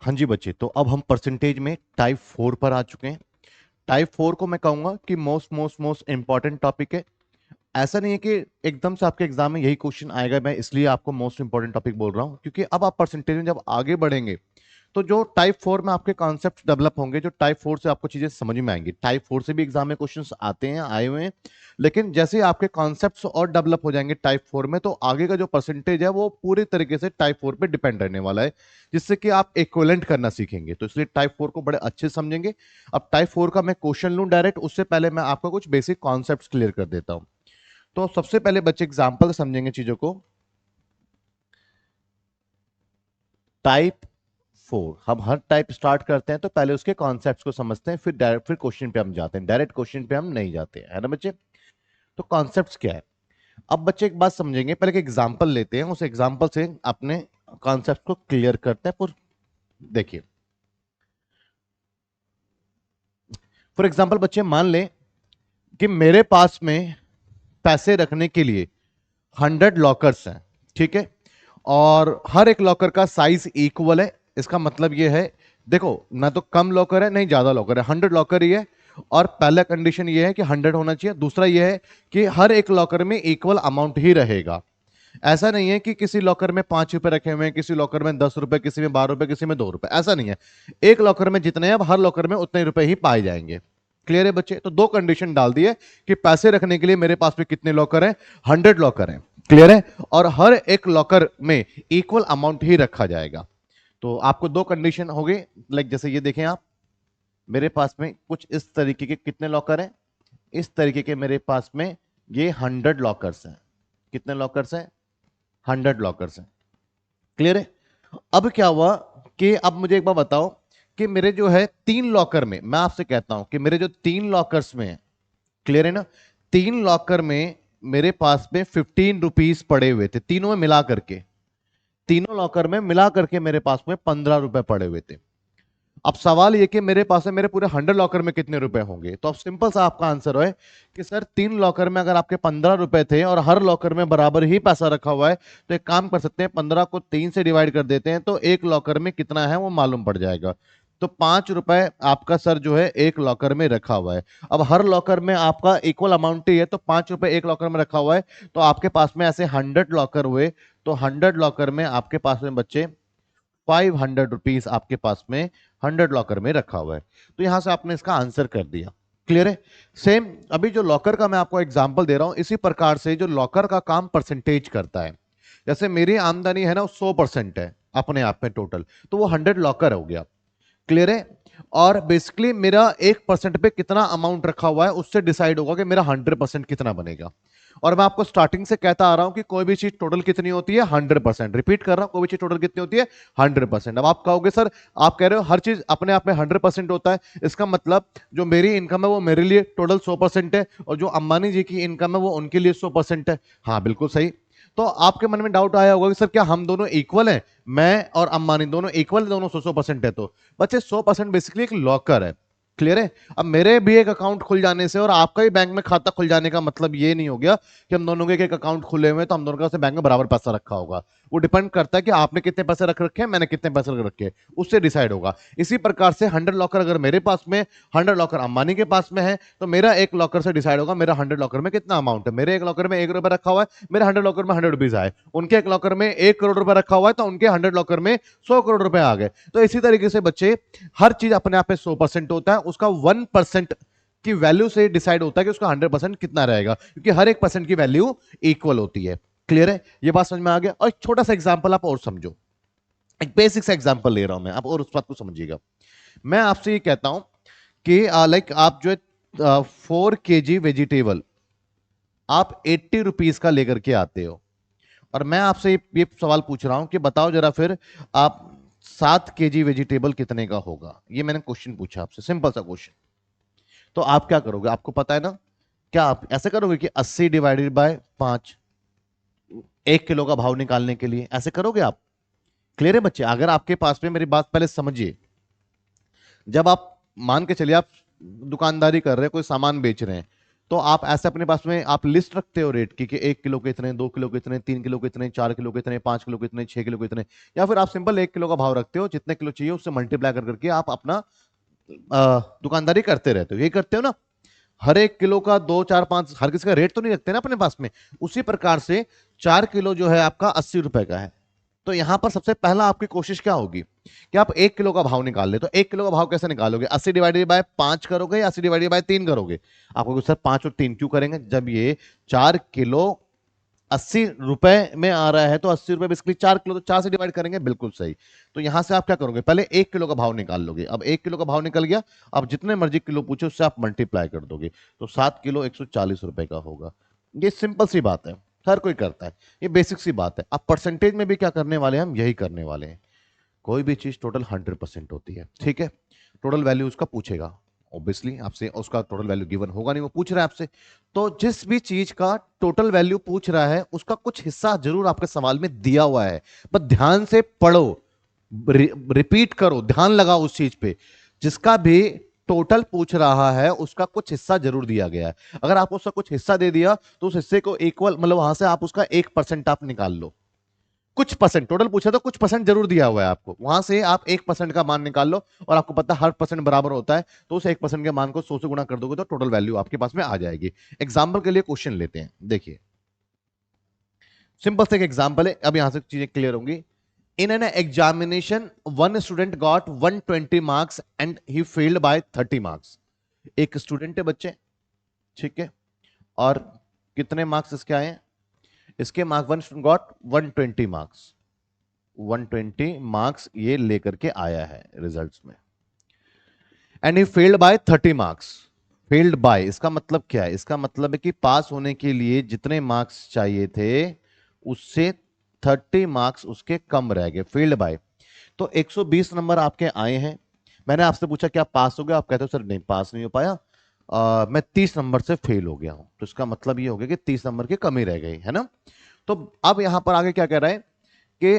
हाँ जी बच्चे, तो अब हम परसेंटेज में टाइप 4 पर आ चुके हैं। टाइप 4 को मैं कहूंगा कि most most most important topic है। ऐसा नहीं है कि एकदम से आपके एग्जाम में यही क्वेश्चन आएगा, मैं इसलिए आपको मोस्ट इंपॉर्टेंट टॉपिक बोल रहा हूं, क्योंकि अब आप परसेंटेज में जब आगे बढ़ेंगे तो जो टाइप 4 में आपके कॉन्सेप्ट डेवलप होंगे, जो टाइप 4 से आपको चीजें समझ में आएंगी। टाइप 4 से भी एग्जाम में क्वेश्चंस आते हैं, आए हुए हैं, लेकिन जैसे ही आपके कॉन्सेप्ट्स और डेवलप हो जाएंगे टाइप 4 में, तो आगे का जो परसेंटेज है वो पूरी तरीके से टाइप 4 पे डिपेंड रहने वाला है, जिससे कि आप इक्विवेलेंट करना सीखेंगे। तो इसलिए टाइप 4 को बड़े अच्छे से समझेंगे। अब टाइप 4 का मैं क्वेश्चन लूं डायरेक्ट, उससे पहले मैं आपको कुछ बेसिक कॉन्सेप्ट्स क्लियर कर देता हूं। तो सबसे पहले बच्चे एग्जाम्पल समझेंगे चीजों को। टाइप 4, हम हर टाइप स्टार्ट करते हैं तो पहले उसके कॉन्सेप्ट्स को समझते हैं, फिर डायरेक्ट फिर क्वेश्चन पे हम जाते हैं। डायरेक्ट क्वेश्चन पे हम नहीं जाते हैं, है ना बच्चे। तो कॉन्सेप्ट्स क्या है, अब बच्चे एक बात समझेंगे। पहले एक एग्जांपल लेते हैं, उस एग्जांपल से अपने कॉन्सेप्ट को क्लियर करते हैं। पर देखिए, फॉर एग्जांपल बच्चे मान लें कि मेरे पास में पैसे रखने के लिए 100 लॉकर्स हैं, ठीक है, और हर एक लॉकर का साइज इक्वल है। इसका मतलब यह है, देखो ना तो कम लॉकर है नहीं ज्यादा लॉकर है, 100 लॉकर ही है। और पहला कंडीशन यह है कि 100 होना चाहिए। दूसरा यह है कि हर एक लॉकर में इक्वल अमाउंट ही रहेगा। ऐसा नहीं है कि किसी लॉकर में 5 रुपए रखे हुए हैं, किसी लॉकर में 10 रुपए, किसी में 12 रुपए, किसी में 2 रुपए, ऐसा नहीं है। एक लॉकर में जितने हैं, अब हर लॉकर में उतने रुपए ही पाए जाएंगे। क्लियर है बच्चे। तो दो कंडीशन डाल दिए कि पैसे रखने के लिए मेरे पास में कितने लॉकर हैं, 100 लॉकर हैं। क्लियर है। और हर एक लॉकर में इक्वल अमाउंट ही रखा जाएगा। तो आपको दो कंडीशन हो गई। लाइक जैसे ये देखें आप, मेरे पास में कुछ इस तरीके के कितने लॉकर हैं, इस तरीके के मेरे पास में ये 100 लॉकर्स हैं। कितने लॉकर्स हैं, 100 लॉकर्स हैं। क्लियर है। अब क्या हुआ कि अब मुझे एक बार बताओ कि मेरे जो है 3 लॉकर में, मैं आपसे कहता हूं कि मेरे जो 3 लॉकर्स में है, क्लियर है ना, 3 लॉकर में मेरे पास में 15 रुपीज पड़े हुए थे, तीनों में मिला करके, तीनों लॉकर में मिला करके मेरे पास में 15 रुपए पड़े हुए थे। अब सवाल ये कि मेरे पास है, मेरे पूरे 100 लॉकर में कितने रुपए होंगे। तो अब सिंपल सा आपका आंसर है कि सर 3 लॉकर में अगर आपके 15 रुपए थे और हर लॉकर में बराबर ही पैसा रखा हुआ है, तो एक काम कर सकते हैं, 15 को 3 से डिवाइड कर देते हैं, तो एक लॉकर में कितना है वो मालूम पड़ जाएगा। तो 5 रुपए आपका सर जो है एक लॉकर में रखा हुआ है। अब हर लॉकर में आपका इक्वल अमाउंट ही है, तो 5 रुपए एक लॉकर में रखा हुआ है। तो आपके पास में ऐसे 100 लॉकर हुए, तो 100 लॉकर में आपके पास में बच्चे 500 रुपीज आपके पास में 100 लॉकर में रखा हुआ है। तो यहां से आपने इसका आंसर कर दिया। क्लियर है। सेम अभी जो लॉकर का मैं आपको एग्जांपल दे रहा हूं, इसी प्रकार से जो लॉकर का काम परसेंटेज करता है। जैसे मेरी आमदनी है ना, वो 100% है अपने आप में टोटल, तो वो 100 लॉकर हो गया। क्लियर है। और बेसिकली मेरा 1% पे कितना अमाउंट रखा हुआ है, उससे डिसाइड होगा कि मेरा 100% कितना बनेगा। और मैं आपको स्टार्टिंग से कहता आ रहा हूं कि कोई भी चीज टोटल कितनी होती है, 100%। रिपीट कर रहा हूं, कोई भी चीज टोटल कितनी होती है, 100%। अब आप कहोगे सर, आप कह रहे हो हर चीज अपने आप में 100% होता है, इसका मतलब जो मेरी इनकम है वो मेरे लिए टोटल 100% है, और जो अंबानी जी की इनकम है वो उनके लिए 100% है। हाँ बिल्कुल सही। तो आपके मन में डाउट आया होगा कि सर क्या हम दोनों इक्वल हैं, मैं और अंबानी दोनों इक्वल, दोनों 100% है। तो बच्चे 100% बेसिकली एक लॉकर है। क्लियर है। अब मेरे भी एक अकाउंट खुल जाने से और आपका ही बैंक में खाता खुल जाने का मतलब ये नहीं हो गया कि हम दोनों के एक अकाउंट खुले हुए हैं तो हम दोनों का बैंक में बराबर पैसा रखा होगा। वो डिपेंड करता है कि आपने कितने पैसे रख रखे हैं, मैंने कितने पैसे रख रखे हैं, उससे डिसाइड होगा। इसी प्रकार से 100 लॉकर अगर मेरे पास में, 100 लॉकर अंबानी के पास में है, तो मेरा एक लॉकर से डिसाइड होगा मेरा 100 लॉकर में कितना अमाउंट है। मेरे एक लॉकर में 1 रुपए रखा हुआ है, मेरे 100 लॉकर में 100 रुपीज आए। उनके एक लॉकर में 1 करोड़ रुपए रखा हुआ है, तो उनके 100 लॉकर में 100 करोड़ रुपए आ गए। तो इसी तरीके से बच्चे हर चीज अपने आप में 100% होता है, उसका 1% की वैल्यू से डिसाइड होता है कि उसका 100% कितना रहेगा, क्योंकि हर एक परसेंट की वैल्यू इक्वल होती है। क्लियर है। ये बात समझ में आ गया। और एक छोटा सा एग्जांपल आप और समझो, एक बेसिक सा एग्जांपल ले रहा हूं मैं, आप और उस बात को समझिएगा। मैं आपसे ये कहता हूं कि लाइक आप जो है 4 kg वेजिटेबल आप 80 रुपीज का लेकर के आते हो, और मैं आपसे ये सवाल पूछ रहा हूं कि बताओ जरा फिर आप 7 kg वेजिटेबल कितने का होगा। ये मैंने क्वेश्चन पूछा आपसे, सिंपल सा क्वेश्चन। तो आप क्या करोगे, आपको पता है ना, क्या आप ऐसे करोगे कि 80 डिवाइडेड बाय 5, 1 किलो का भाव निकालने के लिए ऐसे करोगे आप। क्लियर है बच्चे। अगर आपके पास में, मेरी बात पहले समझिए, जब आप मान के चलिए आप दुकानदारी कर रहे हैं, कोई सामान बेच रहे हैं, तो आप ऐसे अपने पास में आप लिस्ट रखते हो रेट की कि 1 किलो के इतने, 2 किलो के इतने, 3 किलो के इतने, 4 किलो के इतने, 5 किलो के इतने, 6 किलो के इतने, या फिर आप सिंपल 1 किलो का भाव रखते हो, जितने किलो चाहिए उससे मल्टीप्लाई कर करके आप अपना दुकानदारी करते रहते हो। ये करते हो ना, हर 1 किलो का 2, 4, 5 हर किसी का रेट तो नहीं रखते ना अपने पास में। उसी प्रकार से 4 किलो जो है आपका 80 रुपए का है। तो यहां पर सबसे पहला आपकी कोशिश क्या होगी कि आप 1 किलो का भाव निकाल ले। तो 1 किलो का भाव कैसे निकालोगे? 80 डिवाइडेड बाय 5 करोगे या 80 डिवाइडेड बाय 3 करोगे? आपको सर 5 और 3 क्यों करेंगे? जब ये 4 किलो 80 रुपए में आ रहा है तो 80 रुपए बेसिकली 4 किलो, तो 4 से डिवाइड करेंगे, बिल्कुल सही। तो यहां से आप क्या करोगे? पहले 1 किलो का भाव निकाल लोगे। अब 1 किलो का भाव निकल गया, अब जितने मर्जी किलो पूछे उससे आप मल्टीप्लाई कर दोगे, तो 7 किलो 140 रुपए का होगा। ये सिंपल सी बात है, हर कोई करता है, ये बेसिक सी बात है। अब परसेंटेज में भी क्या करने वाले हैं हम? यही करने वाले हैं। कोई भी चीज टोटल 100% होती है, ठीक है? टोटल वैल्यू उसका पूछेगा, ऑब्वियसली आपसे उसका टोटल वैल्यू गिवन होगा नहीं, वो पूछ रहा है आपसे। तो जिस भी चीज का टोटल वैल्यू पूछ रहा है उसका कुछ हिस्सा जरूर आपके सवाल में दिया हुआ है, बस ध्यान से पढ़ो, रिपीट करो, ध्यान लगाओ उस चीज पे। जिसका भी टोटल पूछ रहा है उसका कुछ हिस्सा जरूर दिया गया है। अगर आप उसका कुछ हिस्सा दे दिया तो उस हिस्से को इक्वल, मतलब वहां से आप उसका 1% आप निकाल लो। कुछ परसेंट टोटल पूछा तो कुछ परसेंट जरूर दिया हुआ है आपको, वहां से आप 1% का मान निकाल लो, और आपको पता है हर परसेंट बराबर होता है, तो उस 1% के मान को 100 से गुणा कर दोगे तो टोटल वैल्यू आपके पास में आ जाएगी। एग्जाम्पल के लिए क्वेश्चन लेते हैं, देखिए सिंपल से एक एग्जाम्पल है, अब यहां से चीजें क्लियर होंगी। In an examination one student got 120 marks and he failed by 30 marks. एक स्टूडेंट है बच्चे, ठीक है, और कितने मार्क्स इसके आए हैं? इसके mark one student got 120 marks, 120 marks ये लेकर के आया है रिजल्ट्स में, and he failed by 30 marks. Failed by इसका मतलब क्या है? इसका मतलब है कि पास होने के लिए जितने मार्क्स चाहिए थे उससे 30 मार्क्स उसके कम रह गए, फेल्ड बाय। तो 120 नंबर आपके आए हैं, मैंने आपसे पूछा क्या पास हो गया? आप कहते हो सर नहीं पास नहीं हो पाया, मैं 30 नंबर से फेल हो गया हूं। तो इसका मतलब ये हो गया कि 30 नंबर की कमी रह गई है ना। तो अब यहां पर आगे क्या कह रहा है कि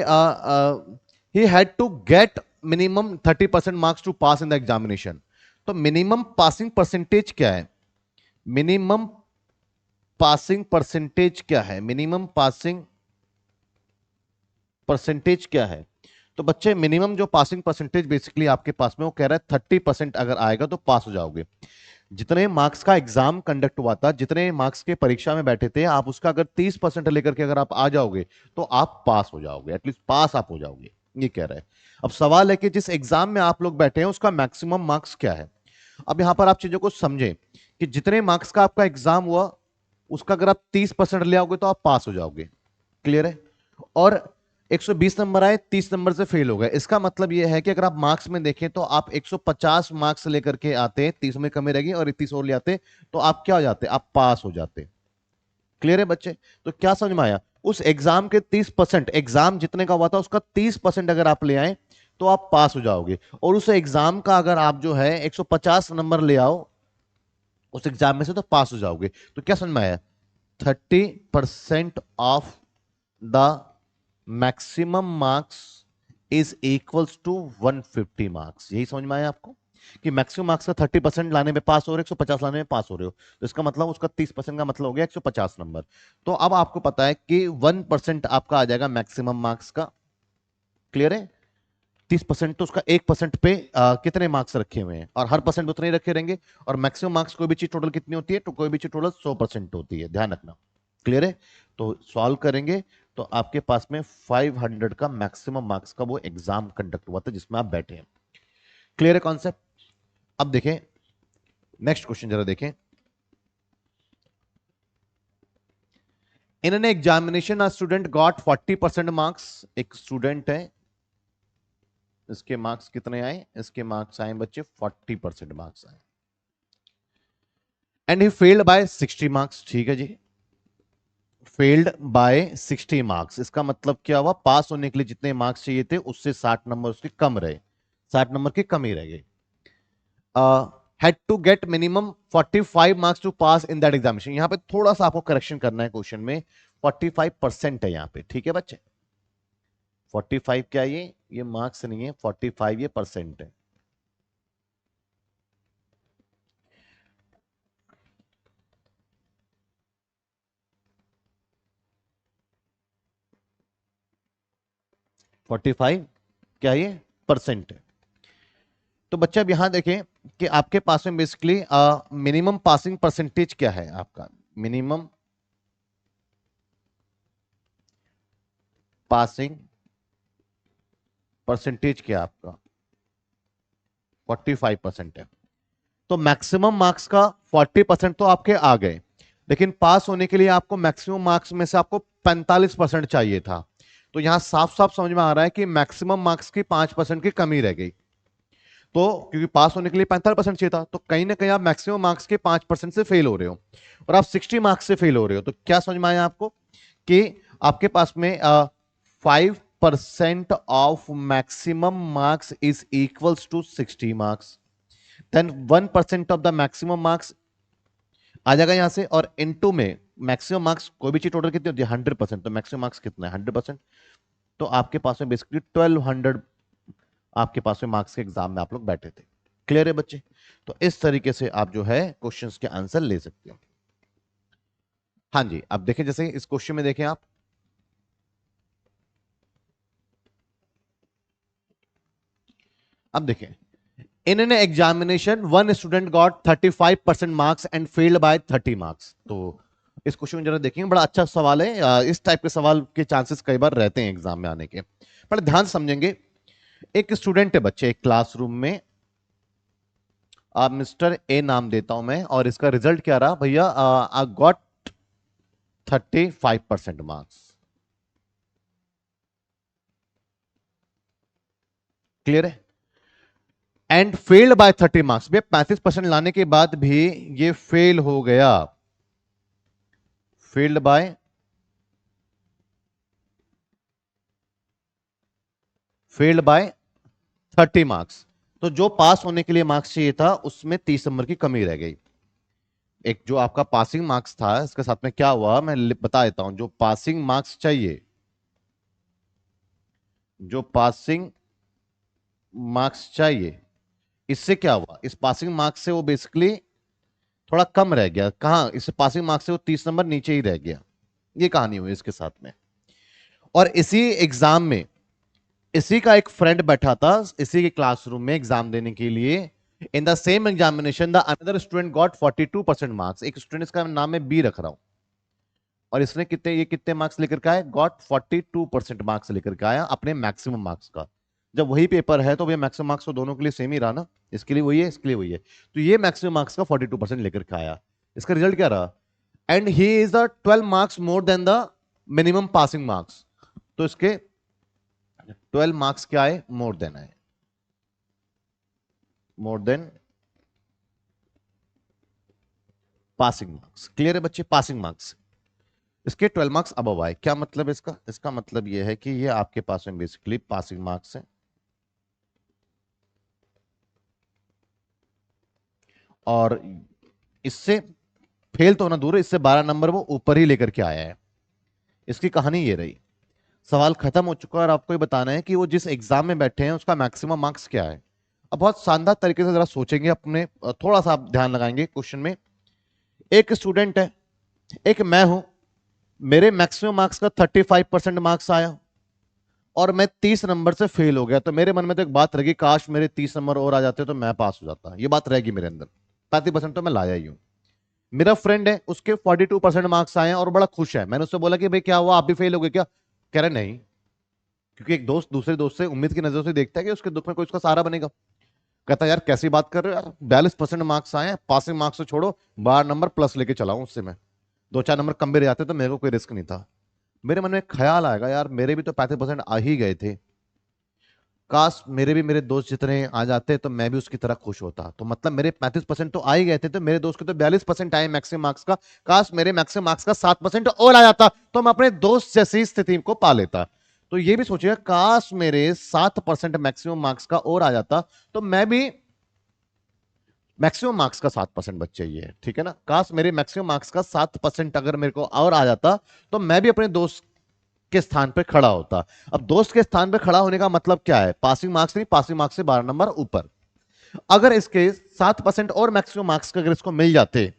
he had to get minimum 30% marks to pass in the examination। तो मिनिमम पासिंग परसेंटेज क्या है? मिनिमम पासिंग परसेंटेज क्या है? मिनिमम पासिंग परसेंटेज क्या है? तो बच्चे मिनिमम जो पासिंग परसेंटेज बेसिकली आपके पास में वो कह रहा है 30% अगर आएगा तो पास हो जाओगे। जितने मार्क्स का एग्जाम कंडक्ट हुआ था, जितने मार्क्स के परीक्षा में बैठे थे, आप उसका अगर 30% लेकर के अगर आप आ जाओगे तो आप पास हो जाओगे, एटलीस्ट पास आप हो जाओगे, ये कह रहे हैं। अब सवाल है कि जिस एग्जाम में आप लोग बैठे हैं उसका मैक्सिमम मार्क्स क्या है। अब यहां पर आप चीजों को समझें कि जितने मार्क्स का आपका एग्जाम हुआ उसका अगर आप 30% ले आओगे तो आप पास हो जाओगे, क्लियर है? और 120 नंबर आए, 30 नंबर से फेल हो गए, इसका मतलब यह है कि अगर आप मार्क्स में देखें तो आप 150 मार्क्स लेकर के आते, 30 में कमी रहेगी और 30 और ले आते तो आप क्या हो जाते? आप पास हो जाते। क्लियर है बच्चे? तो क्या समझ में आया? उस एग्जाम के 30%, एग्जाम जितने का हुआ था उसका 30% अगर आप ले आए तो आप पास हो जाओगे, और उस एग्जाम का अगर आप जो है 150 नंबर ले आओ उस एग्जाम में से तो पास हो जाओगे। तो क्या समझ में आया? 30% of the maximum marks is equals to 150 marks. यही समझ में आया आपको कि मैक्सिमम मार्क्स का 30% लाने में पास हो रहे हो, 150 लाने में पास हो रहे हो, तो इसका मतलब उसका 30% का मतलब हो गया 150 नंबर। तो अब आपको पता है कि 1% आपका आ जाएगा मैक्सिमम मार्क्स का, क्लियर है? 30% तो उसका 1% पे कितने मार्क्स रखे हुए हैं, और हर परसेंट उतने ही रखे रहेंगे। और मैक्सिमम मार्क्स कोई भी चीज टोटल कितनी होती है? तो कोई भी चीज टोटल 100% होती है, ध्यान रखना, क्लियर है? तो सॉल्व करेंगे तो आपके पास में 500 का मैक्सिमम मार्क्स का वो एग्जाम कंडक्ट हुआ था जिसमें आप बैठे हैं। क्लियर है कॉन्सेप्ट? अब देखें नेक्स्ट क्वेश्चन, जरा देखें। In an examination a student got 40% marks. एक स्टूडेंट है, इसके मार्क्स कितने आए? इसके मार्क्स आए बच्चे 40% मार्क्स आए, and he failed by 60 marks. ठीक है जी, फेल्ड बाय 60 मार्क्स, इसका मतलब क्या हुआ? पास होने के लिए जितने मार्क्स चाहिए थे उससे 60 नंबर उसके कम रहे, 60 नंबर की कमी रह गई। had to get minimum 45 marks to pass in that examination। यहां पे थोड़ा सा आपको करेक्शन करना है क्वेश्चन में, 45% है यहां पे, ठीक है बच्चे? 45 क्या है? ये मार्क्स नहीं है, 45 ये परसेंट है। 45 क्या ये परसेंट है। तो बच्चे अब यहां देखें कि आपके पास में बेसिकली मिनिमम पासिंग परसेंटेज क्या है, आपका मिनिमम पासिंग परसेंटेज क्या है आपका 45% है। तो मैक्सिमम मार्क्स का 40% तो आपके आ गए, लेकिन पास होने के लिए आपको मैक्सिमम मार्क्स में से आपको 45% चाहिए था। तो यहां साफ साफ समझ में आ रहा है कि मैक्सिमम मार्क्स की 5% की कमी रह गई। तो क्योंकि पास होने के लिए 45% चाहिए था, तो कहीं ना कहीं आप मैक्सिमम मार्क्स के 5% से फेल हो रहे हो और आप 60 मार्क्स से फेल हो रहे हो। तो क्या समझ में आया आपको कि आपके पास में 5% of maximum marks is equals to 60 marks, then 1% of the maximum marks आ जाएगा यहां से, और इनटू में मैक्सिमम मार्क्स कोई भी चीज टोटल कितनी होती है 100%, तो मैक्सिमम मार्क्स कितना है 100%। तो आपके पास में बेसिकली 1200 आपके पास में मार्क्स के एग्जाम में आप लोग बैठे थे। क्लियर है बच्चे? तो इस तरीके से आप जो है क्वेश्चंस के आंसर ले सकते हो। हाँ जी, अब देखें जैसे इस क्वेश्चन में देखें आप, अब देखें in an examination one student got 35% marks and failed by 30 marks. तो इस क्वेश्चन में जरा देखेंगे, बड़ा अच्छा सवाल है। इस टाइप के सवाल के चांसेस कई बार रहते हैं एग्जाम में आने के, पर ध्यान समझेंगे। एक स्टूडेंट है बच्चे एक क्लासरूम में, मिस्टर ए नाम देता हूं मैं, और इसका रिजल्ट क्या रहा भैया, आई गॉट 35% मार्क्स। क्लियर है? एंड फेल्ड बाय 30 मार्क्स, भैया 35% लाने के बाद भी ये फेल हो गया, failed by failed by 30 marks. तो जो पास होने के लिए मार्क्स चाहिए था उसमें 30 नंबर की कमी रह गई। एक जो आपका पासिंग मार्क्स था, इसके साथ में क्या हुआ मैं बता देता हूं। जो पासिंग मार्क्स चाहिए, जो पासिंग मार्क्स चाहिए, इससे क्या हुआ, इस पासिंग मार्क्स से वो बेसिकली थोड़ा कम रह गया। कहां, इस पासिंग मार्क्स से वो 30 नंबर नीचे ही रह गया। ये कहानी हुई इसके साथ में। और इसी एग्जाम में इसी का एक फ्रेंड बैठा था इसी के क्लासरूम में एग्जाम देने के लिए। इन the same examination the another student got 42% marks. एक स्टूडेंट, इसका नाम मैं बी रख रहा हूं, और इसने कितने मार्क्स लेकर के आया, गॉट 42% मार्क्स लेकर के आया अपने मैक्सिमम मार्क्स का। जब वही पेपर है तो भैया मैक्सिमम मार्क्स तो दोनों के लिए सेम ही रहा ना, इसके लिए वही है, इसके लिए वही है। तो ये मैक्सिमम मार्क्स का 42% लेकर के आया। इसका रिजल्ट क्या रहा, and he is the 12 marks more than the minimum passing marks. तो इसके 12 मार्क्स क्या आए, मोर देन आए, more than passing marks. Clear है बच्चे? पासिंग मार्क्स इसके 12 मार्क्स अबव आए। क्या मतलब इसका, इसका मतलब यह है कि ये आपके पास में बेसिकली पासिंग मार्क्स है, और इससे फेल तो होना दूर है, इससे 12 नंबर वो ऊपर ही लेकर के आया है। इसकी कहानी ये रही। सवाल खत्म हो चुका है और आपको ये बताना है कि वो जिस एग्जाम में बैठे हैं उसका मैक्सिमम मार्क्स क्या है। अब बहुत शानदार तरीके से जरा सोचेंगे अपने, थोड़ा सा आप ध्यान लगाएंगे क्वेश्चन में। एक स्टूडेंट है, एक मैं हूं, मेरे मैक्सिमम मार्क्स का 35% मार्क्स आया और मैं 30 नंबर से फेल हो गया। तो मेरे मन में तो एक बात रहेगी, काश मेरे 30 नंबर और आ जाते तो मैं पास हो जाता। ये बात रहेगी मेरे अंदर। 35% तो मैं लाया ही हूं। मेरा फ्रेंड है, उसके 42% मार्क्स आए हैं और बड़ा खुश है। मैंने उससे बोला कि भाई क्या हुआ, आप भी फेल हो गए क्या? कह रहा नहीं, क्योंकि एक दोस्त दूसरे दोस्त से उम्मीद की नजरों से देखता है कि उसके दुख में कोई उसका सहारा बनेगा। कहता है यार कैसी बात कर रहे हो यार, 42% मार्क्स आए हैं, पासिंग मार्क्स तो छोड़ो, 12 नंबर प्लस लेके चलाऊं उससे मैं, 2-4 नंबर कम भी रह जाते तो मेरे को कोई रिस्क नहीं था। मेरे मन में एक ख्याल आएगा, यार मेरे भी तो 35% आ ही गए थे, काश मेरे भी मेरे दोस्त जितने आ जाते तो मैं भी उसकी तरह खुश होता। तो मतलब मेरे 35% तो आ ही गए थे, तो मेरे दोस्त के तो 42% आए मैक्सिमम मार्क्स का, काश मेरे मैक्सिमम मार्क्स का 7% और आ जाता तो मैं अपने दोस्त जैसी स्थिति को पा लेता। तो ये भी सोचिएगा, काश मेरे 7% मैक्सिमम मार्क्स का और आ जाता तो मैं भी, मैक्सिमम मार्क्स का 7% बच्चे ये है, ठीक है ना, काश मेरे मैक्सिमम मार्क्स का 7% अगर मेरे को और आ जाता तो मैं भी अपने दोस्त के स्थान पे खड़ा होता। अब दोस्त के स्थान पे खड़ा होने का मतलब क्या है, पासिंग मार्क्स नहीं, पासिंग मार्क्स से 12 नंबर ऊपर। अगर इसके 7% और मैक्सिमम मार्क्स अगर इसको मिल जाते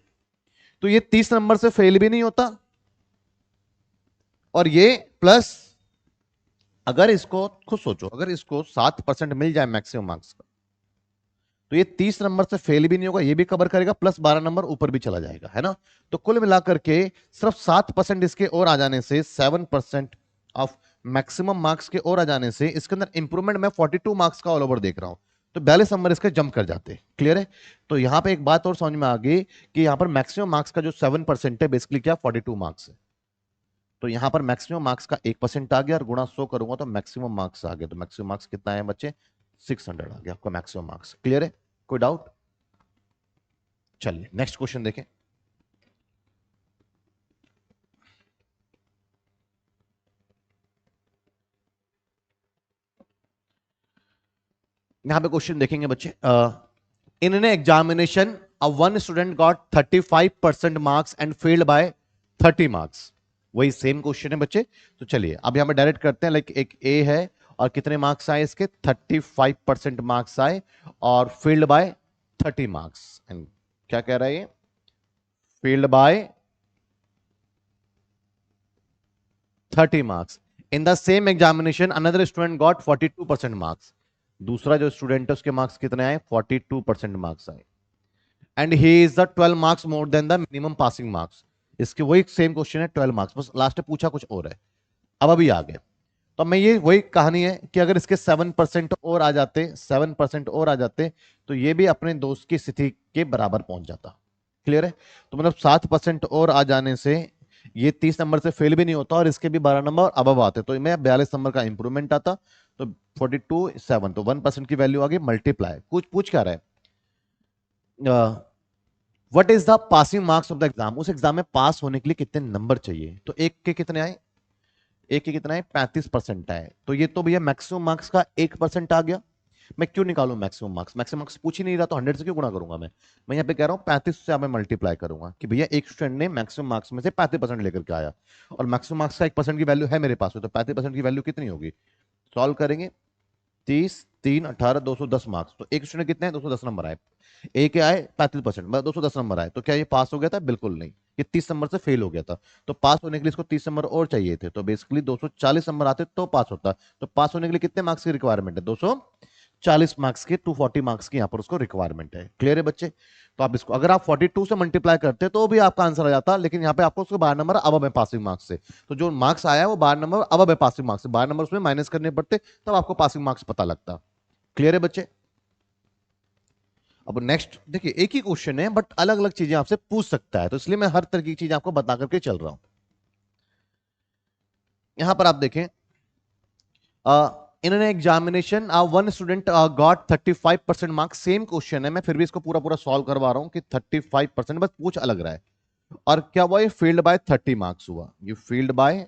तो ये 30 नंबर से फेल भी नहीं होता, और ये प्लस अगर इसको खुद सोचो, अगर इसको 7% मिल जाए मैक्सिमम मार्क्स का, तो ये 30 नंबर से फेल भी नहीं होगा, ये भी कवर करेगा, प्लस 12 नंबर ऊपर भी चला जाएगा, है ना। तो कुल मिलाकर के सिर्फ 7% इसके और आ जाने से, 7% ऑफ मैक्सिमम मार्क्स के और आ जाने से इसके अंदर इंप्रूवमेंट मैं 42 मार्क्स का ऑल ओवर देख रहा हूं, तो 42 नंबर इसके जंप कर जाते। क्लियर है। तो यहां पे एक बात और समझ में आ गई कि यहां पर मैक्सिमम मार्क्स का जो 7% है बेसिकली क्या 42 मार्क्स है। तो यहां पर मैक्सिमम मार्क्स का 1% आ गया और गुणा 100 करूंगा तो मैक्सिमम मार्क्स आ गया। तो मैक्सिमम मार्क्स कितना है बच्चे, 600 आ गया आपका मैक्सिमम मार्क्स। क्लियर है, कोई डाउट। चलिए नेक्स्ट क्वेश्चन देखें। यहां पे क्वेश्चन देखेंगे बच्चे। In an examination a one student got 35% marks and failed by 30 marks. वही सेम क्वेश्चन है बच्चे। तो चलिए अब यहां पे डायरेक्ट करते हैं। लाइक एक ए है और कितने मार्क्स आए इसके, 35% मार्क्स आए और फेल्ड बाय 30 मार्क्स। एंड क्या कह रहा है ये, failed by 30 marks. In the same examination another student got 42% marks. दूसरा जो स्टूडेंट है उसके मार्क्स कितने आए, 42% मार्क्स आए। And he is the 12 marks more than the minimum passing marks. इसके वही सेम क्वेश्चन है, 12 मार्क्स, बस लास्ट में पूछा कुछ और है। अब अभी आ गए। तो मैं ये वही कहानी है कि अगर इसके 7% और आ जाते, 7% और आ जाते तो ये भी अपने दोस्त की स्थिति के बराबर पहुंच जाता। क्लियर है। तो मतलब 7% और आ जाने से ये 30 नंबर से फेल भी नहीं होता और इसके भी 12 नंबर अब आते, तो मैं 42 नंबर का इंप्रूवमेंट आता। तो 42 7, तो 1% की वैल्यू आ गई, मल्टीप्लाई। कुछ पूछ क्या रहा है, what is the passing marks of the exam. उस एग्जाम में पास होने के लिए कितने नंबर चाहिए। तो एक के कितने आए, एक के कितना है 35% आए। तो ये तो भैया मैक्सिमम मार्क्स का 1% आ गया। मैं क्यों निकालूं मैक्सिमम मार्क्स, मैक्सिमम मार्क्स पूछ ही नहीं रहा तो 100 से क्यों गुणा करूंगा मैं यहाँ पे कह रहा हूँ 35 से मैं मल्टीप्लाई करूंगा कि भैया एक स्टूडेंट ने मैक्सिमम मार्क्स में से 35% लेकर के आया और मैक्सिमम मार्क्स का 1% की वैल्यू है मेरे पास में, तो 35% की वैल्यू कितनी होगी, सॉल्व करेंगे। 30 3 18 210 मार्क्स, तो एक स्टूडेंट कितने हैं 210 नंबर आए। ए के आए 35%, मतलब 210 नंबर आए। तो क्या ये पास हो गया था, बिल्कुल नहीं, ये 30 नंबर से फेल हो गया था। तो पास होने के लिए इसको 30 नंबर और चाहिए थे, तो बेसिकली 240 नंबर आते तो पास होता। तो पास होने के लिए कितने मार्क्स की रिक्वायरमेंट है, 240 मार्क्स की, 240 मार्क्स की यहाँ पर उसको रिक्वायरमेंट है। क्लियर है बच्चे। तो आप इसको अगर आप 42 से मल्टीप्लाई करते तो भी आपका आंसर आ जाता, लेकिन यहाँ पे आपको उसको 12 नंबर अब है पासिंग मार्क्स से। तो जो मार्क्स आया है वो 12 नंबर अब है पासिंग मार्क्स से, 12 नंबर उसमें माइनस करने पड़ते तब आपको पासिंग मार्क्स पता लगता। क्लियर है बच्चे। अब नेक्स्ट देखिए, एक ही क्वेश्चन है बट अलग अलग चीजें आपसे पूछ सकता है, तो इसलिए मैं हर तरह की चीज आपको बता करके चल रहा हूं। यहां पर आप देखें, in an examination one student got 35% marks. Same question है, मैं फिर भी इसको पूरा पूरा सॉल्व करवा रहा हूं कि 35%, बस पूछ अलग रहा है। और क्या हुआ, ये फील्ड बाय 30 मार्क्स हुआ, ये फील्ड बाय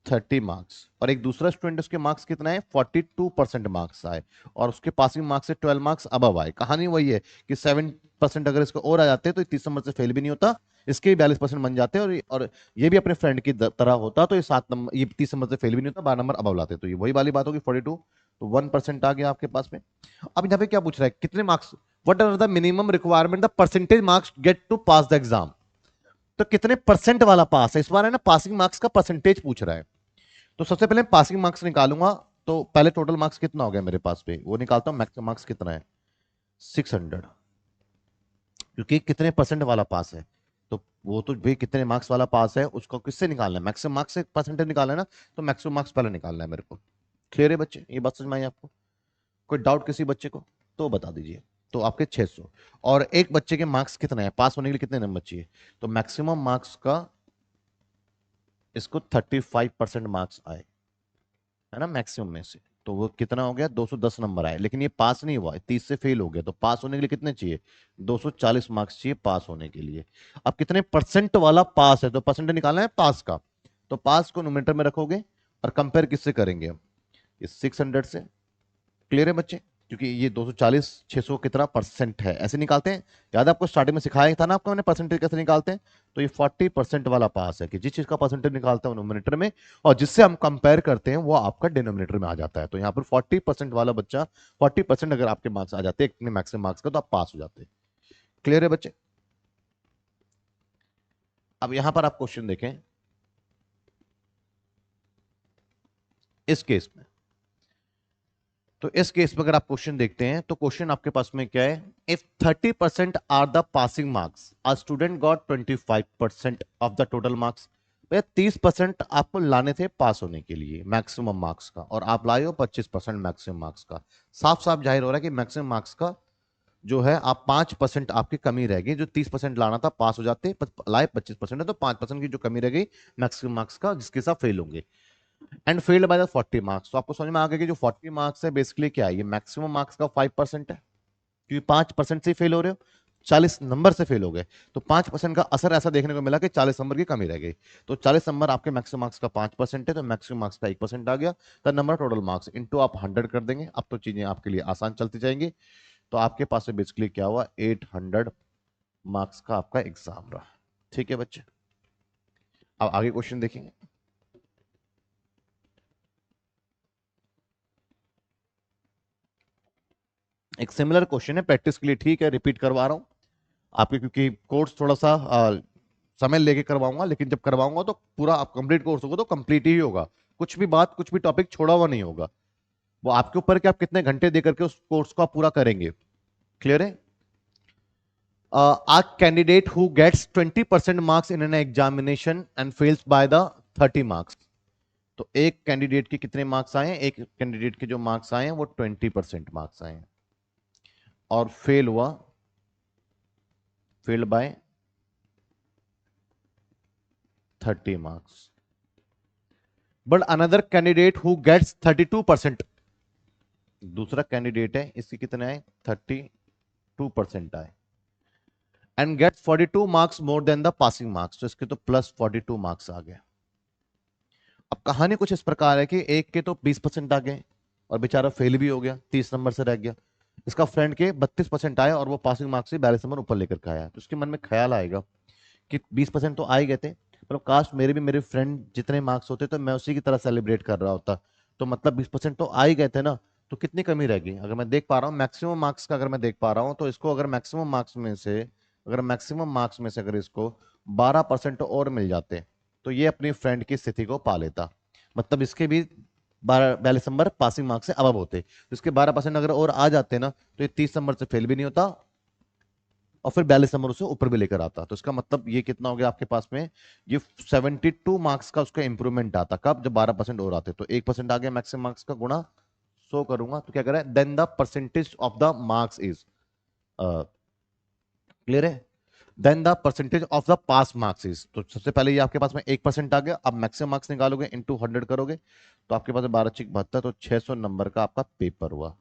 30 मार्क्स। और एक दूसरा स्टूडेंट उसके मार्क्स कितना है 42% मार्क्स आए और उसके पासिंग मार्क्स से 12 मार्क्स अब आए। कहानी वही है कि 7% अगर इसको और आ जाते तो 30 नंबर से फेल भी नहीं होता, इसके भी 42% बन जाते और ये भी अपने फ्रेंड की तरह होता, तो ये 7 नंबर, ये 30 नंबर से फेल भी नहीं होता, 12 नंबर अब लाते। तो ये वही वाली बात होगी 42, तो 1% आ गया आपके पास में। अब यहाँ पे क्या पूछ रहा है, कितने marks, what are the minimum requirement the percentage marks get to pass the exam. तो कितने परसेंट वाला पास है, इस बार है ना पासिंग मार्क्स का परसेंटेज पूछ रहा है। तो सबसे पहले पासिंग मार्क्स निकालूंगा। तो पहले टोटल मार्क्स कितना हो गया मेरे पास पे, वो निकालता हूं। मैक्सिमम मार्क्स कितना है 600, क्योंकि कितने परसेंट वाला पास है। तो वो तो भाई कितने मार्क्स वाला पास है उसको किससे निकालना है, मैक्सिमम मार्क्स से परसेंटेज निकालना है ना, तो मैक्सिमम मार्क्स पहले निकालना है मेरे को। क्लियर है बच्चे, ये बात समझ में आई आपको। कोई डाउट किसी बच्चे को तो बता दीजिए। तो आपके 600 और एक बच्चे के मार्क्स कितने हैं, पास होने के लिए कितने नंबर चाहिए। तो मैक्सिमम मार्क्स का इसको 35% मार्क्स आए, है ना मैक्सिमम में से। तो वो कितना हो गया 210 नंबर आए, लेकिन ये पास नहीं हुआ, 30 से फेल हो गया। तो पास होने के लिए कितने चाहिए, 240 मार्क्स चाहिए पास होने के लिए। अब कितने परसेंट वाला पास है, तो परसेंट निकालना है पास का। तो पास को न्यूमरेटर में रखोगे और कंपेयर किससे करेंगे, इस 600 से। क्लियर है बच्चे, क्योंकि ये 240 600 कितना परसेंट है ऐसे निकालते हैं। याद है आपको स्टार्टिंग में सिखाया था ना आपको मैंने परसेंटेज कैसे निकालते हैं। तो ये 40% वाला पास है कि जिस चीज का परसेंटेज निकालते हैं नोमिनेटर में और जिससे हम कंपेयर करते हैं वो आपका डिनोमिनेटर में आ जाता है। तो यहाँ पर 40% वाला बच्चा, 40% अगर आपके मार्क्स आ जाते हैं मैक्सिमम मार्क्स का, तो आप पास हो जाते हैं। क्लियर है बच्चे। अब यहां पर आप क्वेश्चन देखें, इस केस में, तो इस केस में अगर आप क्वेश्चन देखते हैं तो क्वेश्चन आपके पास में क्या है, if 30% are the passing marks, a student got 25% of the total marks. 30% आपको लाने थे पास होने के लिए मैक्सिमम मार्क्स का, और आप लाए हो 25% मैक्सिमम मार्क्स का। साफ साफ जाहिर हो रहा है कि मैक्सिमम मार्क्स का जो है आप 5% आपकी कमी रह गई, जो 30% लाना था पास हो जाते, लाए 25% है, तो 5% की जो कमी रह गई मैक्सिमम मार्क्स का, जिसके साथ फेल होंगे। And failed by the 40 marks, तो आपको समझ में आ गया कि जो 40 मार्क्स है बेसिकली क्या है, ये मैक्सिमम मार्क्स का 5% है, क्योंकि 5% से फेल हो रहे हो, 40 नंबर से फेल हो गए, तो 5% का असर ऐसा देखने को मिला कि 40 नंबर की कमी रह गई। तो 40 नंबर आपके मैक्सिमम मार्क्स का 5% है, तो मैक्सिमम मार्क्स का 1% आ गया, तो नंबर टोटल मार्क्स इंटू आप 100 कर देंगे। अब तो चीजें आपके लिए आसान चलती जाएंगी। तो आपके पास में बेसिकली क्या हुआ, 800 मार्क्स का आपका एग्जाम रहा। ठीक है बच्चे, अब आगे क्वेश्चन देखेंगे। एक सिमिलर क्वेश्चन है, प्रैक्टिस के लिए ठीक है, रिपीट करवा रहा हूं आपके, क्योंकि कोर्स थोड़ा सा समय लेके करवाऊंगा, लेकिन जब करवाऊंगा तो पूरा आप कंप्लीट कोर्स होगा तो कंप्लीट ही होगा, कुछ भी बात कुछ भी टॉपिक छोड़ा हुआ नहीं होगा। वो आपके ऊपर कि आप कितने घंटे दे करके उस कोर्स को आप पूरा करेंगे। क्लियर है? A candidate who gets 20% marks in an examination and fails by the 30 marks. तो एक कैंडिडेट के कितने मार्क्स आए हैं, एक कैंडिडेट के जो मार्क्स आए हैं वो 20% मार्क्स आए हैं, और फेल हुआ, failed by 30 marks. But another candidate who gets 32%, दूसरा कैंडिडेट है, इसके कितने आए, 32% आए, and gets 42 marks more than the passing marks, तो इसके तो प्लस 42 मार्क्स आ गए। अब कहानी कुछ इस प्रकार है कि एक के तो 20% आ गए और बेचारा फेल भी हो गया, 30 नंबर से रह गया। इसका फ्रेंड के 32% आए और वो पासिंग मार्क्स से 42 नंबर ऊपर लेकर के आया, तो उसके मन में ख्याल आएगा कि 20% तो आ ही गए थे, मतलब काश मेरे भी मेरे फ्रेंड जितने मार्क्स होते तो मैं उसी की तरह सेलिब्रेट कर रहा होता, तो मतलब 20% तो आ ही गए थे ना, तो कितनी कमी रह गई। अगर मैं देख पा रहा हूँ मैक्सिमम मार्क्स का, अगर मैं देख पा रहा हूँ तो इसको अगर मैक्सिमम मार्क्स में से, अगर मैक्सिमम मार्क्स में से अगर इसको 12% और मिल जाते तो ये अपनी फ्रेंड की स्थिति को पा लेता, मतलब इसके भी 42 नंबर पासिंग मार्क्स से अब होते, तो इसके 12% अगर और आ जाते ना तो ये 30 नंबर से फेल भी नहीं होता, और फिर 42 नंबर उसे ऊपर भी लेकर आता। तो इसका मतलब ये कितना हो गया आपके पास में, ये 72 मार्क्स का उसका इंप्रूवमेंट आता, कब, जब 12% और आते, तो 1% आ गया मैक्सिमम मार्क्स का, गुणा 100 करूंगा तो क्या कह रहा है, then the percentage of the marks is, clear है, then the percentage of the pass marks is. तो सबसे पहले ये आपके पास में 1% आ गया, अब मैक्सिमम मार्क्स निकालोगे इंटू 100 करोगे, तो आपके पास 12×72, तो 600 नंबर का आपका पेपर हुआ।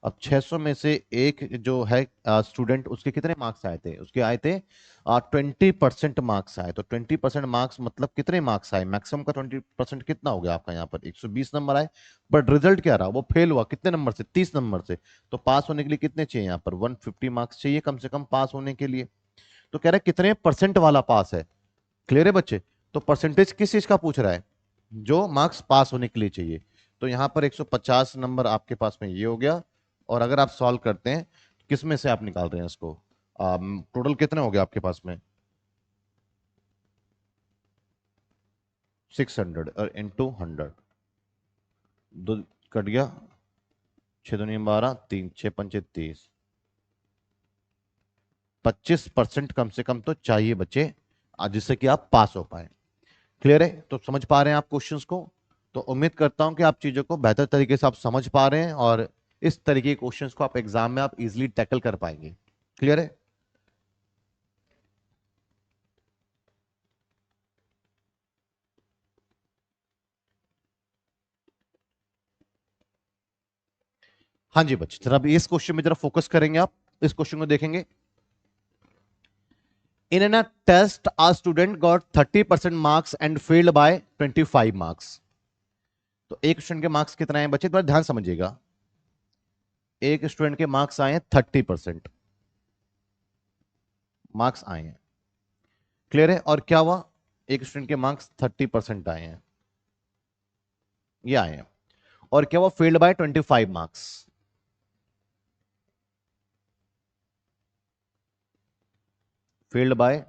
अब 600 में से एक जो है स्टूडेंट, उसके कितने मार्क्स आए थे, उसके आए थे 20% मार्क्स आए, तो 20% मार्क्स मतलब कितने मार्क्स आए, मैक्सिमम का 20% कितना हो गया आपका, यहाँ पर 120 नंबर आए, बट रिजल्ट क्या रहा, वो फेल हुआ कितने नंबर से, 30 नंबर से। तो पास होने के लिए कितने चाहिए, यहाँ पर 150 मार्क्स चाहिए कम से कम पास होने के लिए। तो कह रहे हैं कितने परसेंट वाला पास है। क्लियर है बच्चे? तो परसेंटेज किस चीज का पूछ रहा है, जो मार्क्स पास होने के लिए चाहिए। तो यहां पर 150 नंबर आपके पास में ये हो गया, और अगर आप सॉल्व करते हैं तो किस में से आप निकाल रहे हैं इसको, टोटल कितने हो गए आपके पास में, 600 और इंटू 100, दो कट गया, 6×2 = 12, 3×6=25, 25% कम से कम तो चाहिए बच्चे, जिससे कि आप पास हो पाए। क्लियर है? तो समझ पा रहे हैं आप क्वेश्चंस को? तो उम्मीद करता हूं कि आप चीजों को बेहतर तरीके से आप समझ पा रहे हैं, और इस तरीके के क्वेश्चंस को आप एग्जाम में आप इजीली टैकल कर पाएंगे। क्लियर है? हाँ जी बच्चे, जरा अब इस क्वेश्चन में जरा फोकस करेंगे आप, इस क्वेश्चन को देखेंगे। In an test a student got 30% marks and failed by 25 marks. तो एक स्टूडेंट के मार्क्स कितना है बच्चे, थोड़ा ध्यान समझिएगा, एक स्टूडेंट के मार्क्स आए हैं 30% मार्क्स आए हैं। क्लियर है? और क्या हुआ, एक स्टूडेंट के मार्क्स 30% आए हैं, ये आए हैं, और क्या हुआ, failed by 25 marks, failed by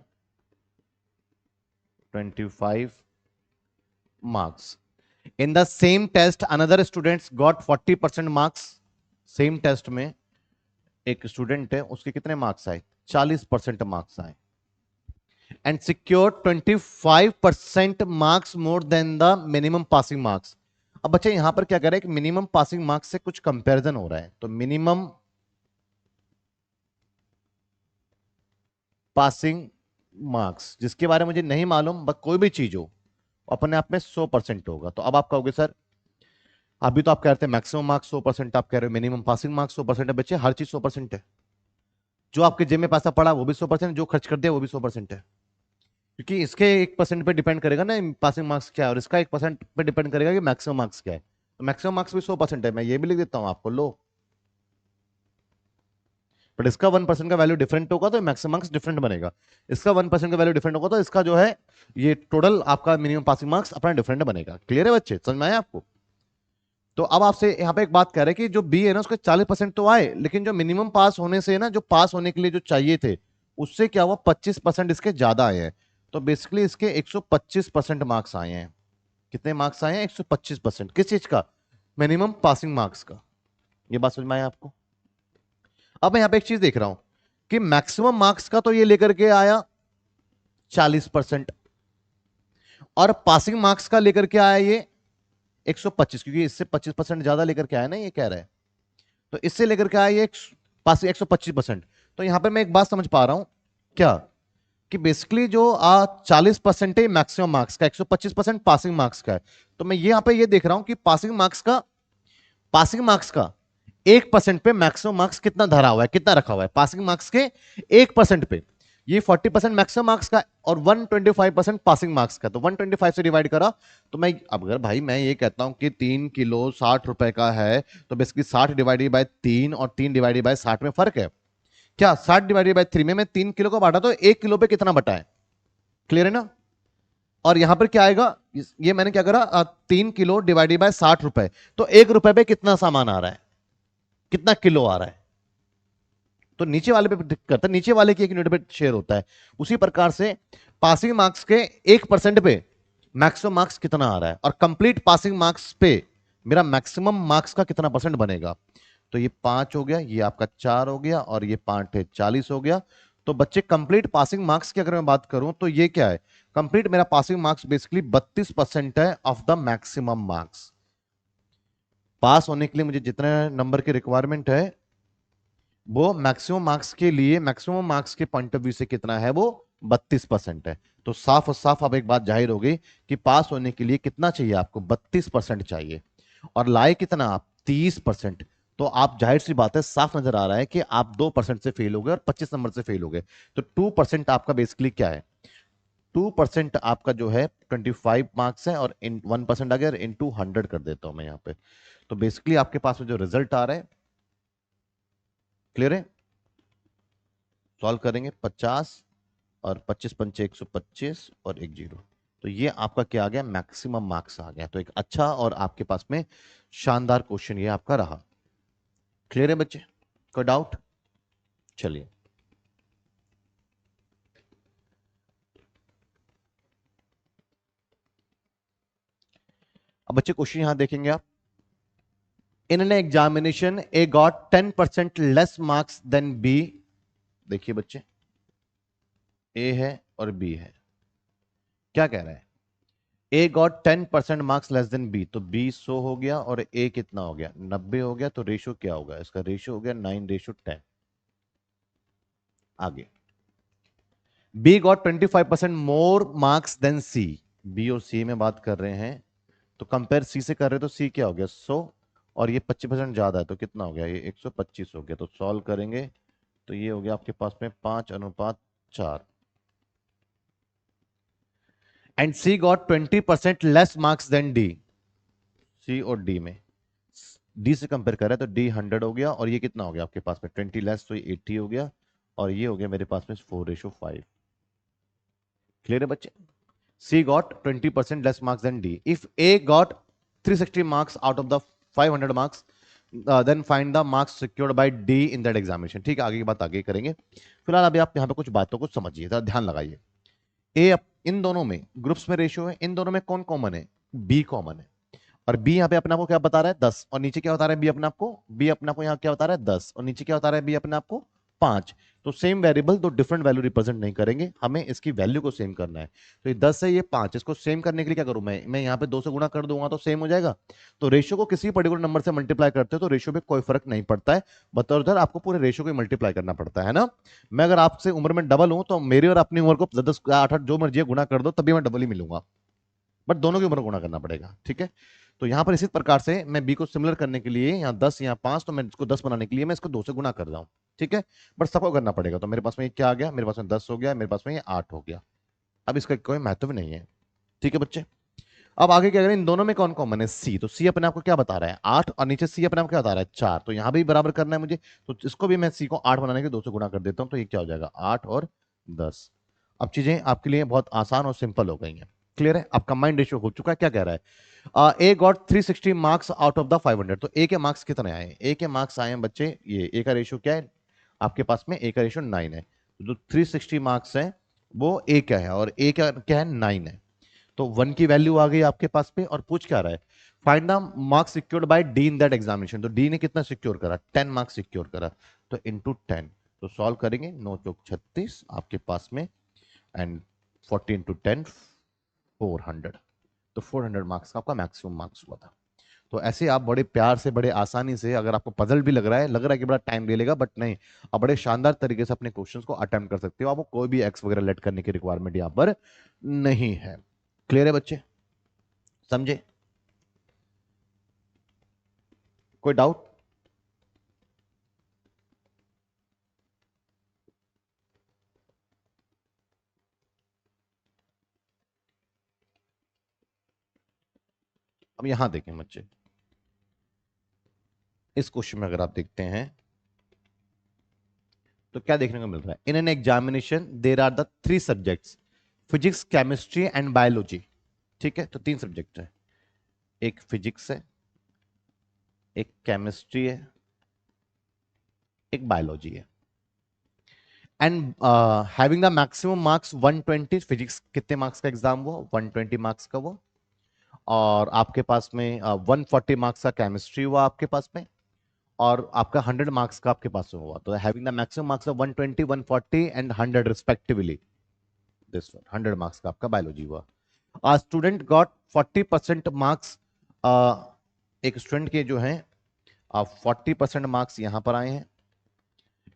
25 marks. In the same test another students got 40% marks. Same test में एक स्टूडेंट है, उसके कितने मार्क्स आए? 40% मार्क्स आए। And secure 25% marks more than the minimum passing marks. अब बच्चे यहां पर क्या कर रहे हैं कि मिनिमम पासिंग मार्क्स से कुछ कंपैरिजन हो रहा है, तो मिनिमम पासिंग मार्क्स जिसके बारे में मुझे नहीं मालूम, बस कोई भी चीज हो अपने आप में 100% होगा। तो अब आप कहोगे सर अभी तो आप कह रहे थे मैक्सिमम मार्क्स 100%, आप कह रहे हो मिनिमम पासिंग मार्क्स 100% है। बच्चे हर चीज 100% है। जो आपके जेब में पैसा पड़ा वो भी 100%, जो खर्च कर दिया वो भी 100% है। क्योंकि इसके 1% पे डिपेंड करेगा ना पासिंग मार्क्स क्या है, और इसका 1% पे डिपेंड करेगा कि मैक्सिमम मार्क्स क्या है। तो मैक्सिमम मार्क्स भी 100% है, मैं ये भी लिख देता हूं आपको, लो। बट इसका 1% का वैल्यू डिफरेंट होगा तो मैक्सिमम मार्क्स डिफरेंट बनेगा। इसका 1% का वैल्यू डिफरेंट होगा तो इसका जो है ये टोटल आपका मिनिमम पासिंग मार्क्स अपना डिफरेंट बनेगा। क्लियर है बच्चे, समझ में आया आपको? तो अब आपसे यहाँ पे एक बात कह रहे हैं कि जो बी है ना उसके 40% तो आए, लेकिन जो मिनिमम पास होने से ना, जो पास होने के लिए जो चाहिए थे उससे क्या हुआ, 25% इसके ज्यादा आए हैं। तो बेसिकली इसके 125% मार्क्स आए हैं। कितने मार्क्स आए हैं? 125%। किस चीज का? मिनिमम पासिंग मार्क्स का। ये बात समझ में आया आपको? अब मैं यहां पे एक चीज देख रहा हूं कि मैक्सिमम मार्क्स का तो ये लेकर के आया 40%, और पासिंग मार्क्स का लेकर के आया ये 125, क्योंकि इससे 25% ज्यादा लेकर के आया ना, ये कह रहा है। तो इससे लेकर के आया ये पास 125%। तो यहां पर मैं एक बात समझ पा रहा हूं क्या, कि बेसिकली जो 40% है मैक्सिमम मार्क्स का, 125% पासिंग मार्क्स का है। तो मैं यहां पे ये देख रहा हूं कि पासिंग मार्क्स का 1% पे मैक्सिमम मार्क्स कितना धरा हुआ है, कितना रखा हुआ है पासिंग मार्क्स के 1% पे। ये 40% मैक्सिमम मार्क्स का और 125% पासिंग मार्क्स का, तो 125 से डिवाइड करा। तो मैं अब अगर भाई मैं ये कहता हूं कि 3 किलो 60 रुपए का है, तो बेसिकली 60 डिवाइडेड बाय 3 और 3 डिवाइडेड बाय 60 में फर्क है क्या? 60 डिवाइडेड बाय 3 में मैं 3 किलो का बांटा तो 1 किलो पे कितना बटा है? क्लियर है ना? और यहां पर क्या आएगा, ये मैंने क्या करा, 3 किलो डिवाइडेड बाय 60 रुपए, तो 1 रुपए पे कितना सामान आ रहा है, कितना किलो आ रहा है? तो नीचे वाले पे दिक्कत है, नीचे वाले की एक यूनिट पे शेयर होता है। उसी प्रकार से पासिंग मार्क्स के 1% पे मैक्सिमम मार्क्स कितना आ रहा है, और कंप्लीट पासिंग मार्क्स पे मेरा मैक्सिमम मार्क्स का कितना परसेंट बनेगा। तो ये 5 हो गया, ये आपका 4 हो गया, और ये 5 है 40 हो गया। तो बच्चे कंप्लीट पासिंग मार्क्स की अगर मैं बात करूं तो ये क्या है, कंप्लीट मेरा पासिंग मार्क्स बेसिकली 32% है ऑफ द मैक्सिमम मार्क्स। पास होने के लिए मुझे जितने नंबर की रिक्वायरमेंट है वो मैक्सिमम मार्क्स के लिए, मैक्सिमम मार्क्स के पॉइंट ऑफ व्यू से कितना है, वो 32% है। तो साफ और साफ अब एक बात जाहिर हो गई कि पास होने के लिए कितना चाहिए आपको, 32% चाहिए, और लाए कितना आप, 30%। तो आप जाहिर सी बात है, साफ नजर आ रहा है कि आप 2% से फेल हो गए और 25 नंबर से फेल हो गए। तो 2% आपका बेसिकली क्या है, 2% आपका जो है 25 मार्क्स है, और इन 1% अगर इंटू 100 कर देता हूं मैं यहाँ पे, तो बेसिकली आपके पास में जो रिजल्ट आ रहा है, क्लियर है? सॉल्व करेंगे 50 और 25 पंचे 125 और एक जीरो, तो ये आपका क्या आ गया, मैक्सिमम मार्क्स आ गया। तो एक अच्छा और आपके पास में शानदार क्वेश्चन ये आपका रहा। क्लियर है बच्चे, कोई डाउट? चलिए अब बच्चे क्वेश्चन यहां देखेंगे आप। In an examination A got 10% less marks than B. देखिए बच्चे, ए है और बी है, क्या कह रहा है, A got 10% marks less than B, तो बी 100 हो गया और ए कितना हो गया, 90 हो गया। तो रेशो क्या होगा, इसका रेशो हो गया 9:10। आगे, B got 25% more marks than C. B और सी में बात कर रहे हैं, तो कंपेयर सी से कर रहे हैं, तो सी क्या हो गया 100, और ये 25% ज्यादा है, तो कितना हो गया, ये 125 हो गया। तो सॉल्व करेंगे तो ये हो गया आपके पास में 5:4। And C got 20% less marks than D. C और डी में, डी से कंपेयर कर रहे हैं तो डी 100 हो गया, और ये कितना हो गया आपके पास में 20 लेस, तो ये 80 हो गया, और ये हो गया मेरे पास में 4:5। क्लियर है बच्चे? C got 20% less marks than D. If A got 360 marks out of the 500 marks, then find the marks secured by D in that examination. ठीक है, आगे की बात आगे करेंगे। फिलहाल अभी आप यहाँ पे कुछ बातों को समझिए, जरा ध्यान लगाइए। इन दोनों में ग्रुप्स में रेशियो है, इन दोनों में कौन कॉमन है, B कॉमन है। और बी यहाँ पे अपने आपको क्या बता रहा है 10, और नीचे क्या बता रहा है बी अपने आपको, बी अपने आपको यहाँ क्या बता रहा है 10, और नीचे क्या बता रहा है बी अपने आपको 5। तो सेम वेरिएबल दो डिफरेंट वैल्यू रिप्रेजेंट नहीं करेंगे, हमें इसकी वैल्यू को सेम करना है। तो ये 10 है, ये 5, इसको सेम करने के लिए क्या करूं मैं यहाँ पे 2 से गुणा कर दूंगा तो सेम हो जाएगा। तो रेशियो को किसी पर्टिकुलर नंबर से मल्टीप्लाई करते हो तो रेशियो पे कोई फर्क नहीं पड़ता है, बतौर उधर आपको पूरे रेशियो को मल्टीप्लाई करना पड़ता है ना। मैं अगर आपसे उम्र में डबल हूं तो मेरी और अपनी उम्र को 10 8 8 जो मर्जी गुणा कर दो तभी मैं डबल ही मिलूंगा, बट दोनों की उम्र गुणा करना पड़ेगा, ठीक है। तो यहां पर इसी प्रकार से मैं बी को सिमिलर करने के लिए यहाँ 10 यहाँ 5, तो मैं इसको 10 बनाने के लिए मैं इसको 2 से गुणा कर रहा हूं, ठीक है। बट सबको करना पड़ेगा, तो मेरे पास में ये क्या आ गया, मेरे पास में 10 हो गया, मेरे पास में ये 8 हो गया। अब इसका कोई महत्व नहीं है, ठीक है बच्चे। अब आगे क्या करें, इन दोनों में कौन कॉमन है सी, तो सी अपने आपको क्या बता रहा है 8, और नीचे सी अपने आप क्या बता रहा है 4, तो यहां भी बराबर करना है मुझे, तो इसको भी मैं सी को 8 बनाने के 2 से गुणा कर देता हूं, तो ये क्या हो जाएगा 8 और 10। अब चीजें आपके लिए बहुत आसान और सिंपल हो गई हैं, क्लियर है। अब कंबाइंड रेशियो हो चुका है, क्या कह रहा है A got 360 marks out of the 500, तो ए के मार्क्स कितने आए, ए के मार्क्स आए हैं बच्चे, ये ए का रेशियो क्या है आपके पास में, ए का रेशियो 9 है, जो 360 मार्क्स है वो ए क्या है, और ए क्या क्या है 9 है। तो 1 की वैल्यू आ गई आपके पास पे, और पूछ क्या रहा है find the marks secured by D in that examination, तो डी ने कितना सिक्योर करा 10 मार्क्स सिक्योर करा, तो इनटू 10, तो सॉल्व करेंगे 9 चौक 36 आपके पास में, एंड 40 इंटू 10 400, तो 400 मार्क्स का आपका मैक्सिमम मार्क्स हुआ था। तो ऐसे आप बड़े प्यार से बड़े आसानी से, अगर आपको पजल भी लग रहा है कि बड़ा टाइम ले लेगा, बट नहीं, आप बड़े शानदार तरीके से अपने क्वेश्चंस को अटेम्प्ट कर सकते हो, आपको कोई भी एक्स वगैरह लेट करने की रिक्वायरमेंट यहाँ पर नहीं है। क्लियर है बच्चे, समझे, कोई डाउट। अब यहां देखें बच्चे, इस क्वेश्चन में अगर आप देखते हैं तो क्या देखने को मिल रहा है, in an examination there are the 3 subjects physics chemistry and biology, ठीक है। तो 3 सब्जेक्ट है, एक फिजिक्स है, एक केमिस्ट्री है, एक बायोलॉजी है, and having the maximum marks 120, physics कितने मार्क्स का एग्जाम हुआ 120 मार्क्स का वो, और आपके पास में 140 मार्क्स का केमिस्ट्री हुआ आपके पास में, और आपका 100 मार्क्स का आपके पास में हुआ, तो having the maximum marks of 120 140 and 100 respectively, this 100 marks का आपका बायोलॉजी हुआ। स्टूडेंट गॉट 40% मार्क्स, एक स्टूडेंट के जो हैं 40% मार्क्स यहां पर आए हैं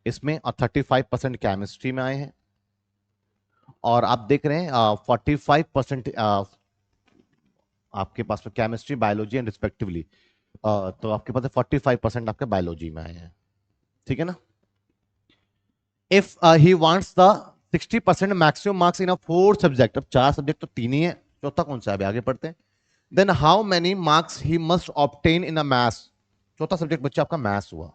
इसमें, और 35% केमिस्ट्री में आए हैं, और आप देख रहे हैं 45% आपके पास में केमिस्ट्री बायोलॉजी एंड रिस्पेक्टिवली, तो आपके पास 45% आपके बायोलॉजी में आए हैं, ठीक है ना। If he wants the 60% maximum marks in a 4 subject, अब 4 सब्जेक्ट तो 3 ही है, चौथा कौन सा है, अभी आगे पढ़ते हैं। Then how many marks he must obtain in a maths, चौथा सब्जेक्ट बच्चा आपका मैथ्स हुआ,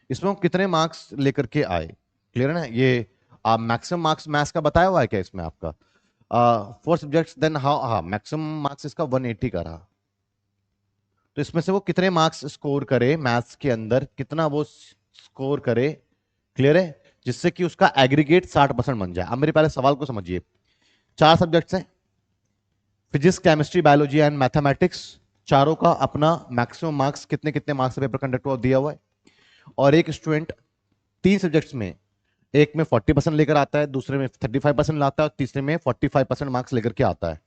इसमें वो कितने मार्क्स लेकर के आए, क्लियर है ना। ये मैक्सिमम मार्क्स मैथ्स का बताया हुआ है क्या इसमें आपका, 4 सब्जेक्ट्स, देन हाउ, हाँ मैक्सिमम मार्क्स इसका 180 का रहा, तो इसमें से वो कितने मार्क्स स्कोर करे मैथ्स के अंदर, कितना वो स्कोर करे, क्लियर है, जिससे कि उसका एग्रीगेट 60% बन जाए। अब मेरे पहले सवाल को समझिए, 4 सब्जेक्ट्स हैं, physics chemistry biology and mathematics, चारों का अपना मैक्सिमम मार्क्स कितने कितने मार्क्स पेपर कंडक्ट हुआ दिया हुआ है, और एक स्टूडेंट 3 सब्जेक्ट्स में, एक में 40% लेकर आता है, दूसरे में 35% लाता है, और तीसरे में 45% मार्क्स लेकर के आता है,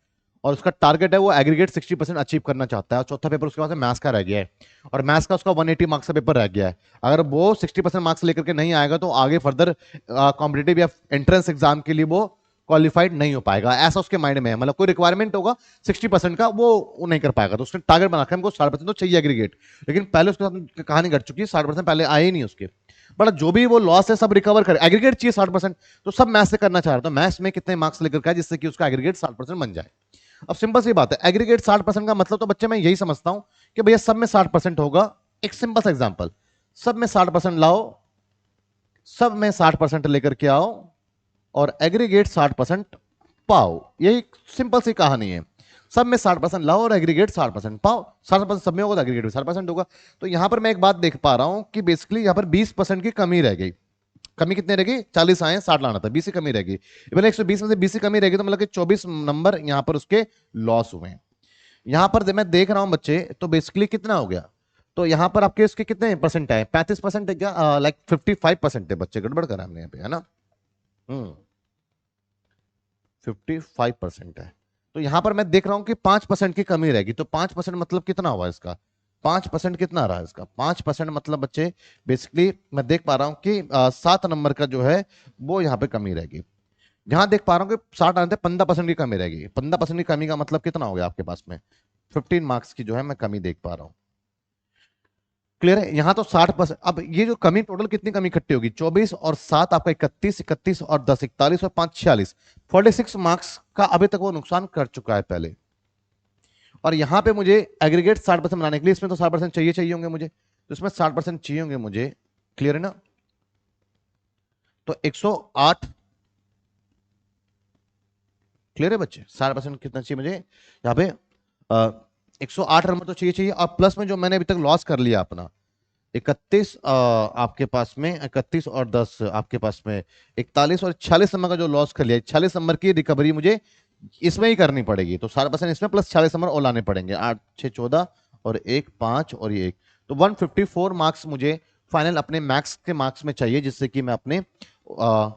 और उसका टारगेट है वो एग्रीगेट 60% अचीव करना चाहता है, और चौथा पेपर उसके पास मैथ्स का रह गया है, और मैथ्स का उसका 180 मार्क्स का पेपर रह गया है। अगर वो 60% मार्क्स लेकर के नहीं आएगा तो आगे फर्दर कॉम्पिटेटिव या एंट्रेंस एग्जाम के लिए वो क्वालिफाइड नहीं हो पाएगा, ऐसा उसके माइंड में है, मतलब कोई रिक्वायरमेंट होगा 60% का वो नहीं कर पाएगा, तो उसने टारगेट बना के हमको 60% तो चाहिए एग्रीगेट, लेकिन पहले उसके साथ कहानी घट चुकी है, 60% पहले आए ही नहीं उसके, बट जो भी वो लॉस है सब रिकवर करे, एग्रीगेट चाहिए 60%, तो सब मैथ्स से करना चाह रहा था, मैथ्स में कितने मार्क्स लेकर के आए जिससे कि उसका एग्रीगेट 60% बन जाए। अब सिंपल सी बात है, एग्रीगेट 60% का मतलब तो बच्चे मैं यही समझता हूं कि भैया सब में 60% होगा। एक सिंपल सा एग्जांपल, सब में 60% लाओ, सब में 60% लेकर के आओ, और एग्रीगेट 60% पाओ, यही सिंपल सी कहानी है। सब में 60% लाओ और एग्रीगेट 60% पाओ, 60% सब में होगा तो एग्रीगेट 60% होगा। तो यहां पर मैं एक बात देख पा रहा हूं कि बेसिकली यहां पर 20% की कमी रह गई, कमी कितनी रहेगी, 40 आए 60 लाना था, 20 की कमी रहेगी। इवन 120 में से 20 की कमी रहेगी तो मतलब कि 24 नंबर यहां पर उसके लॉस हुए हैं। यहां पर मैं देख रहा हूं बच्चे, तो बेसिकली कितना हो गया, तो यहां पर आपके इसके कितने परसेंट है, 35% है क्या, लाइक 55% है बच्चे, गड़बड़ करा हमने यहाँ पे, है ना। 55% है। तो यहां पर मैं देख रहा हूं कि 5% की कमी रहेगी, तो 5% मतलब कितना हुआ इसका, 5% कितना रहा इसका, 5% मतलब बच्चे बेसिकली मैं देख पा रहा हूं कि 7 नंबर का जो है वो यहां पे कमी रहेगी। यहां देख पा रहा हूं कि 60 आने 15% की कमी रहेगी, 15% की कमी का मतलब कितना हो गया आपके पास में, 15 मार्क्स की जो है मैं कमी देख पा रहा हूं। क्लियर है, यहां तो 60%। अब ये जो कमी टोटल कितनी कमी इकट्ठी होगी, 24 और 7 आपका 31, 31 और 10 41 और 5 46, 46 मार्क्स का अभी तक वो नुकसान कर चुका है पहले। और यहां पे मुझे एग्रीगेट 60% बनाने के लिए इसमें तो 60% चाहिए चाहिए होंगे मुझे, तो इसमें 60% चाहिए होंगे मुझे। क्लियर है ना, तो 108। क्लियर है बच्चे, 60% कितना चाहिए मुझे यहाँ पे, 108 नंबर तो चाहिए चाहिए, और प्लस में जो मैंने अभी तक लॉस कर लिया अपना 31, आपके पास में 31 और 10 आपके पास में 41 और 46 नंबर का जो लॉस कर लिया, 46 नंबर की रिकवरी मुझे इसमें ही करनी पड़ेगी, तो 60% इसमें प्लस 46 नंबर और लाने पड़ेंगे, 8 6 14 और 1 5 और ये 1, तो 154 मार्क्स मुझे फाइनल अपने मैक्स के मार्क्स में चाहिए, जिससे कि मैं अपने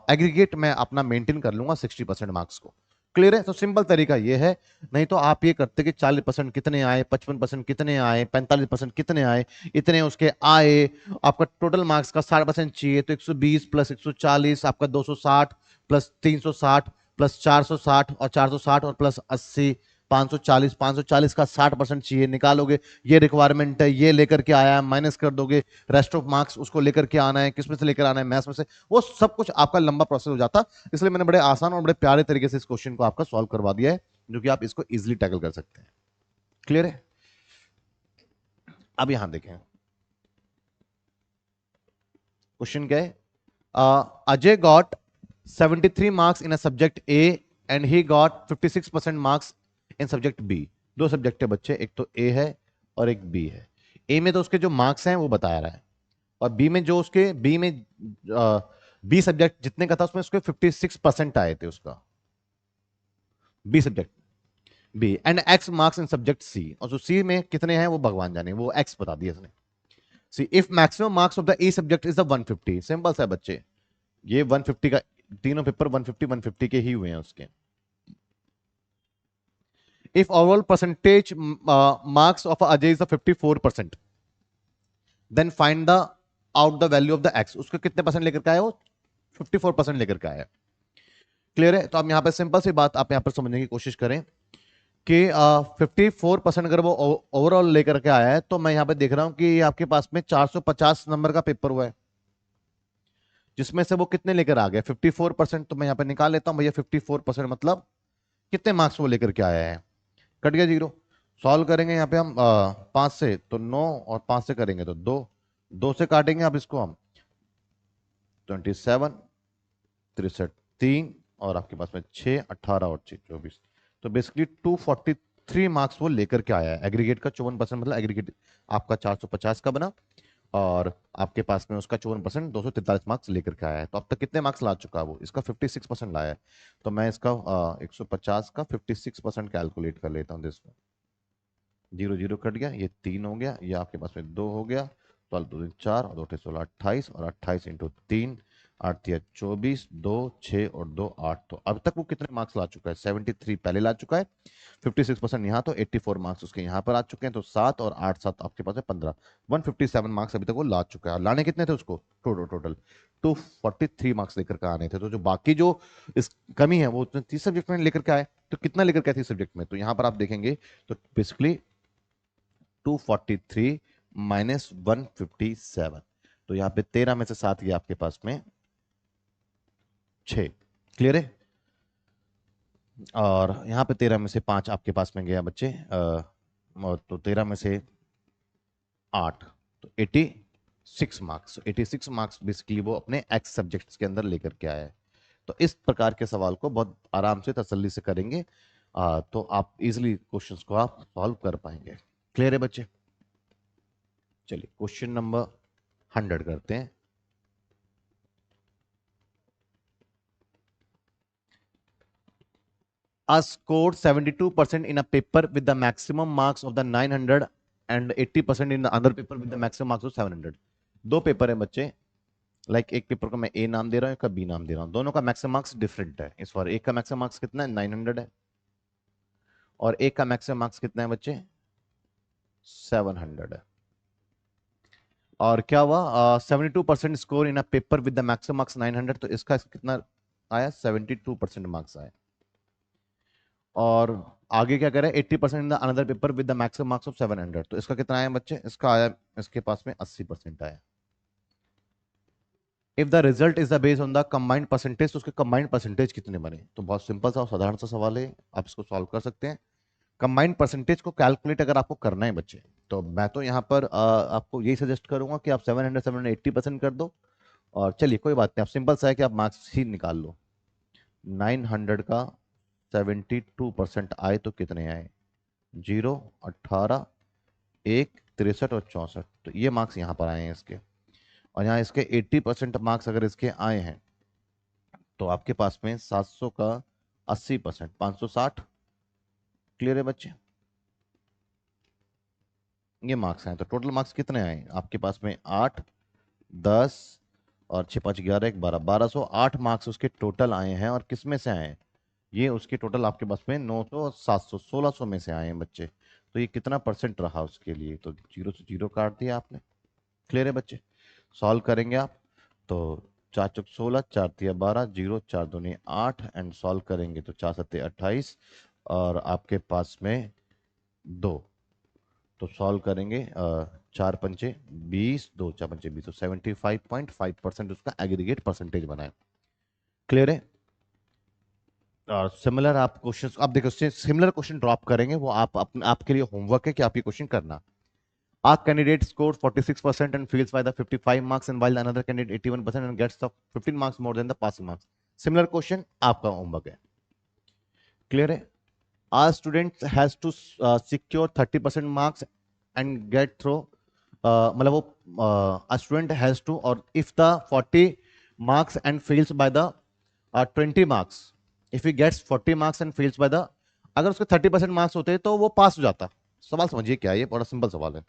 एग्रीगेट में अपना मेंटेन कर लूंगा 60% मार्क्स को। क्लियर है, तो सिंपल तरीका ये है। नहीं तो आप ये करते कि 40% कितने आए, 55% कितने आए, 45% कितने आए, इतने उसके आए, आपका टोटल मार्क्स का 60% चाहिए, तो 120 प्लस 140 आपका 260 प्लस 360 प्लस 460 और 460 और प्लस 80, 540, 540 का 60% चाहिए, निकालोगे, ये रिक्वायरमेंट है, ये लेकर के आया है, माइनस कर दोगे, रेस्ट ऑफ मार्क्स उसको लेकर के आना है, किस में से लेकर आना है, मैथ्स में से, वो सब कुछ आपका लंबा प्रोसेस हो जाता। इसलिए मैंने बड़े आसान और बड़े प्यारे तरीके से इस क्वेश्चन को आपका सॉल्व करवा दिया है, जो कि आप इसको इजिली टैकल कर सकते हैं। क्लियर है, अब यहां देखें क्वेश्चन क्या है, Ajay got 73 marks in a subject A and he got 56% marks in subject B। दो सब्जेक्ट है बच्चे, एक तो A है और एक B है। A में तो उसके जो मार्क्स हैं वो बता रहा है, और B में जो उसके B में B सब्जेक्ट जितने का था उसमें उसके 56% आए थे उसका, B subject B, and X marks in subject C, और जो C में कितने हैं वो भगवान जाने, वो X बता दिया इसने। See if maximum marks of the a subject is the 150, simple सा है बच्चे, ये 150 का, तीनों पेपर 150 150 के ही हुए हैं उसके। If overall percentage marks of Ajay is 54%, then find the out the value of the X, उसको कितने परसेंट लेकर के आया वो, 54% लेकर के आया। क्लियर है, तो आप यहां पर सिंपल सी बात आप यहां पर समझने की कोशिश करें कि 54% अगर वो ओवरऑल लेकर के आया है, तो मैं यहां पे देख रहा हूं कि आपके पास में 450 नंबर का पेपर हुआ है, जिसमें से वो कितने लेकर आ गया 54%, तो मैं यहां पे निकाल लेता हूं भैया 54% मतलब कितने मार्क्स वो लेकर के आया है, कट गया जीरो। सॉल्व करेंगे यहाँ पे हम 5 से तो 9, और 5 से करेंगे तो 2, 2 से काटेंगे अब इसको हम 27, 63 3, और आपके पास में 6 18 और 6 24, तो बेसिकली 243 मार्क्स वो लेकर के आया है। एग्रीगेट का 54% मतलब एग्रीगेट आपका 450 का बना, और आपके पास में उसका 54% 243 मार्क्स लेकर के आया है। तो अब तक कितने मार्क्स ला चुका है वो, इसका 56% लाया है। तो मैं इसका 150 का 56% कैलकुलेट कर लेता हूँ, दिस, जीरो जीरो कट गया, ये 3 हो गया, ये आपके पास में 2 हो गया, 12 2 4 और 2 16 28, और 28 इंटू 3 8 या 24, 2 6 और 2 8, तो अब तक वो कितने मार्क्स ला चुका है, 73 पहले ला चुका है, 56% यहाँ, तो 84 मार्क्स उसके यहाँ पर आ चुके हैं, तो 7 और 8 7 आपके पास है 15, 157 मार्क्स अभी तक वो ला चुका है। लाने कितने थे उसको, टोटल 243 मार्क्स लेकर के आने थे, तो जो बाकी जो इस कमी है वो 30 सब्जेक्ट में लेकर के आए, तो कितना लेकर के आए 30 सब्जेक्ट में, तो यहाँ पर आप देखेंगे तो बेसिकली 243 माइनस 157, तो यहां पे 13 में से 7 गया आपके पास में 6। क्लियर है, और यहां पे 13 में से 5 आपके पास में गया बच्चे, तो 13 में से 8, तो 86 मार्क्स, 86 मार्क्स बेसिकली वो अपने एक्स सब्जेक्ट्स के अंदर लेकर के आया है। तो इस प्रकार के सवाल को बहुत आराम से तसल्ली से करेंगे, तो आप इजिली क्वेश्चंस को आप सॉल्व कर पाएंगे। क्लियर है बच्चे, चलिए क्वेश्चन नंबर 100 करते हैं। scored 72% in a paper with the maximum marks of the 900 and 80% in the other paper with the maximum marks of 700. दो पेपर है बच्चे, लाइक एक पेपर को मैं ए नाम दे रहा हूँ, एक का बी नाम दे रहा हूँ, दोनों का मैक्सिमम मार्क्स डिफरेंट है। इस बार एक का मैक्सिमम मार्क्स कितना है, 900 है, और एक का मैक्सिमम मार्क्स कितना है बच्चे, 700 है। और क्या हुआ, 72% score in a paper with the maximum marks 900, तो इसका कितना आया, 72% मार्क्स आए। और आगे क्या करें, 80% in the another paper with the maximum marks of 700, तो इसका कितना आया बच्चे, इसका आया, इसके पास में 80% आया। If the result is the based on the combined percentage, तो उसके कंबाइंड परसेंटेज कितने बने, तो बहुत सिंपल सा और साधारण सा सवाल है, आप इसको सॉल्व कर सकते हैं। कंबाइंड परसेंटेज को कैलकुलेट अगर आपको करना है बच्चे, तो मैं तो यहाँ पर आपको यही सजेस्ट करूंगा कि आप 700 780% कर दो, और चलिए कोई बात नहीं, आप सिंपल सा है कि आप मार्क्स ही निकाल लो। 900 का 72% आए तो कितने आए, 0, 18, 1, 63 और 64, तो ये मार्क्स यहाँ पर आए हैं इसके। और यहाँ इसके 80% मार्क्स अगर इसके आए हैं, तो आपके पास में 700 का 80%, 560। क्लियर है बच्चे, ये मार्क्स आए, तो टोटल मार्क्स कितने आए आपके पास में, 8, 10 और 6, 5, 11, 1, 12, 1208 मार्क्स उसके टोटल आए हैं। और किस में से आए हैं, ये उसके टोटल आपके पास में 900 और 700, 1600 में से आए हैं बच्चे। तो ये कितना परसेंट रहा उसके लिए, तो 0 से 0 काट दिया आपने। क्लियर है बच्चे, सॉल्व करेंगे आप तो 4 चौक 16, 4 तिया 12, 0, 4 दूनी 8, एंड सॉल्व करेंगे तो 4 सत्ते 28, और आपके पास में 2, तो सॉल्व करेंगे 4 पंचे 20, 2 4 पंचे 20, तो 75.5% उसका एग्रीगेट परसेंटेज बना है। क्लियर है। और सिमिलर आप क्वेश्चन, आप देखो सिमिलर क्वेश्चन ड्रॉप करेंगे, वो आपके लिए होमवर्क है कि आप ये क्वेश्चन करना। A candidate scored 46% and fails by the 55 marks, and while another candidate 81% and gets the 15 marks more than the passing marks. Similar question आपका होमवर्क है। क्लियर है। A student has to secure 30% marks and get through मतलब वो a student has to, or if the 40 marks and fails by the 20 marks, if he gets 40 marks and fails by the, अगर उसके 30% marks होते तो वो पास हो जाता। सवाल समझिए क्या है, ये बड़ा सिंपल सवाल है।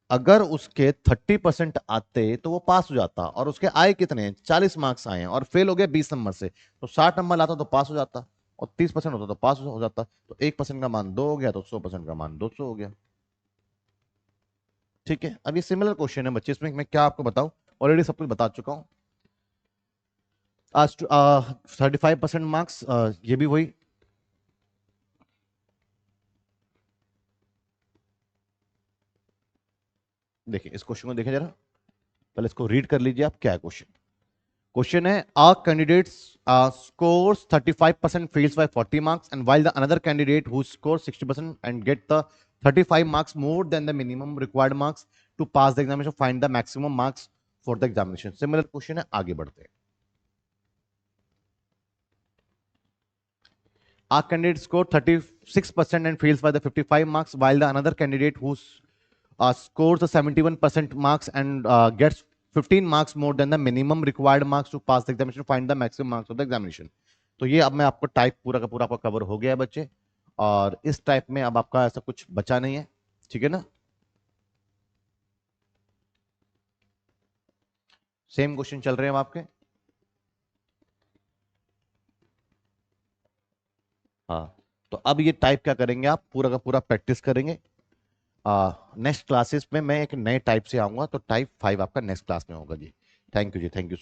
अगर उसके 30% आते तो वो पास हो जाता, और उसके आए कितने हैं, 40 मार्क्स आए हैं, और फेल हो गया 20 नंबर से, तो 60 नंबर लाता तो पास हो जाता, और 30% होता तो पास हो जाता, तो 1% का मान 2 हो गया, तो 100% का मान 200 हो गया। ठीक है, अब ये सिमिलर क्वेश्चन है बच्चे, इसमें मैं क्या आपको बताऊं, ऑलरेडी सब कुछ बता चुका हूं। आज 35% मार्क्स, ये भी वही। देखिए इस क्वेश्चन को देखिए जरा, पहले इसको रीड कर लीजिए आप, क्या है क्वेश्चन। क्वेश्चन है, a candidate scores 35%, fails by 40 marks, and while the another candidate who scores 60% and get the 35 marks more than the minimum required marks to pass the examination, find the maximum marks for the examination. Similar question है, आगे बढ़ते हैं। A candidate scored 36% and fails by the 55 marks, while the another candidate who scores the 71% marks and gets 15 marks more than the minimum required marks to pass the examination, find the maximum marks of the examination. तो ये अब मैं आपको type पूरा का पूरा आपका cover हो गया है बच्चे, और इस टाइप में अब आपका ऐसा कुछ बचा नहीं है। ठीक है ना, सेम क्वेश्चन चल रहे हैं अब आपके। हाँ, तो अब ये टाइप क्या करेंगे, आप पूरा का पूरा प्रैक्टिस करेंगे। नेक्स्ट क्लासेस में मैं एक नए टाइप से आऊंगा, तो टाइप 5 आपका नेक्स्ट क्लास में होगा जी। थैंक यू जी, थैंक यू।